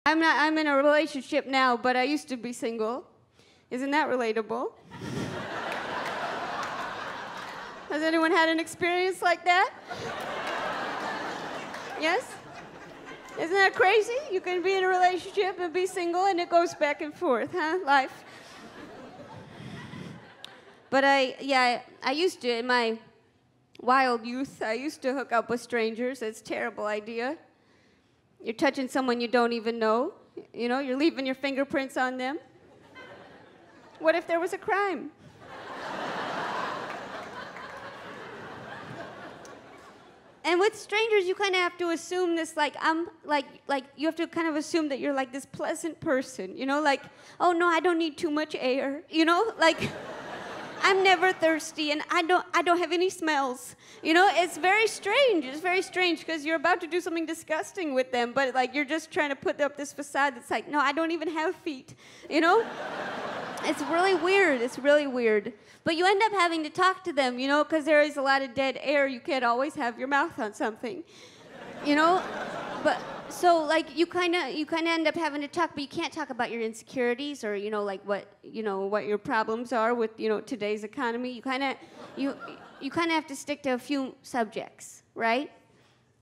I'm in a relationship now, but I used to be single. Isn't that relatable? Has anyone had an experience like that? Yes? Isn't that crazy? You can be in a relationship and be single and it goes back and forth, huh? Life. But I used to, in my wild youth, I used to hook up with strangers. It's a terrible idea. You're touching someone you don't even know. You know, you're leaving your fingerprints on them. What if there was a crime? And with strangers, you kind of have to assume this, like, you have to kind of assume that you're like this pleasant person, you know, like, oh no, I don't need too much air, you know, like, I'm never thirsty and I don't have any smells, you know. It's very strange. It's very strange because you're about to do something disgusting with them, but like you're just trying to put up this facade that's like, no, I don't even have feet, you know. It's really weird. It's really weird. But you end up having to talk to them, you know, because there is a lot of dead air. You can't always have your mouth on something, you know. But so like you kind of end up having to talk, but you can't talk about your insecurities or you know like what your problems are with today's economy. You kind of have to stick to a few subjects, right?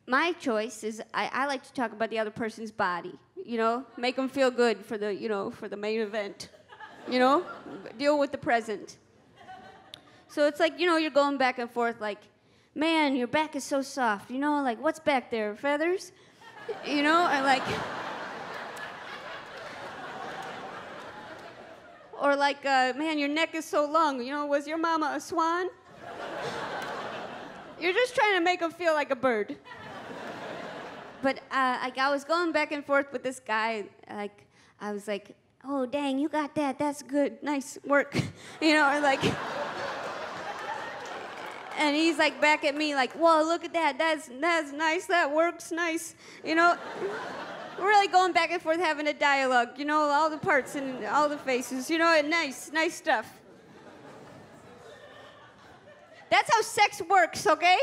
My choice is I like to talk about the other person's body, you know, make them feel good for the main event. You know, deal with the present. So it's like, you're going back and forth like, man, your back is so soft. You know, like, what's back there? Feathers? You know, and like... Or like, man, your neck is so long. You know, was your mama a swan? You're just trying to make them feel like a bird. But I was going back and forth with this guy. Like, I was like, oh, dang, you got that. That's good. Nice work. You know, or like... And he's like back at me like, whoa, look at that. That's nice. That works nice. You know, we're really going back and forth having a dialogue. You know, all the parts and all the faces. You know, and nice stuff. That's how sex works, okay?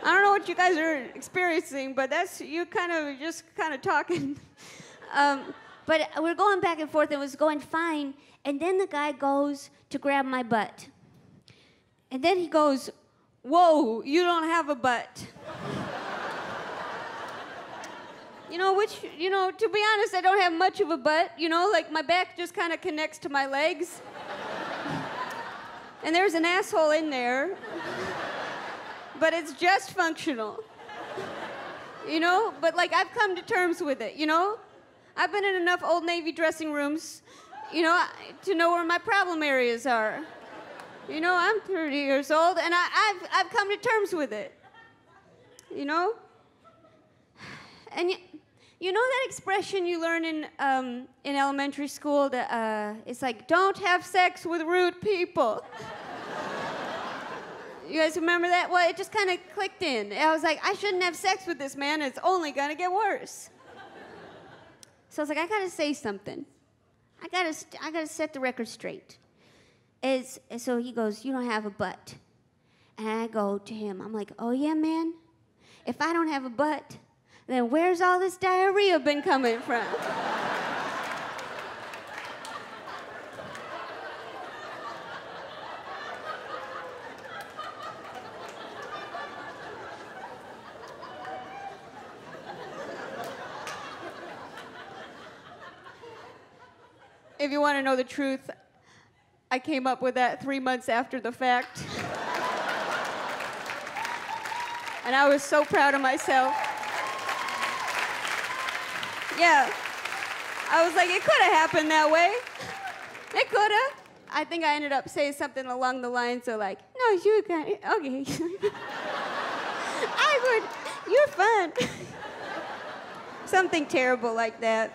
I don't know what you guys are experiencing, but that's you just talking. But we're going back and forth, and it was going fine. And then the guy goes to grab my butt. And then he goes, whoa, you don't have a butt. To be honest, I don't have much of a butt. You know, like my back just kind of connects to my legs. And there's an asshole in there. But it's just functional. You know, but like I've come to terms with it, you know? I've been in enough Old Navy dressing rooms, you know, to know where my problem areas are. You know, I'm 30 years old, and I've come to terms with it. You know? And you know that expression you learn in elementary school that it's like, don't have sex with rude people. You guys remember that? Well, it just kind of clicked in. I was like, I shouldn't have sex with this man. It's only going to get worse. So I was like, I got to say something. I gotta set the record straight. So he goes, you don't have a butt. And I go to him, I'm like, oh yeah, man? If I don't have a butt, then where's all this diarrhea been coming from? If you want to know the truth, I came up with that 3 months after the fact. And I was so proud of myself. Yeah. I was like, it could have happened that way. It could have. I think I ended up saying something along the lines of like, no, you got it. Okay. You're fun. Something terrible like that.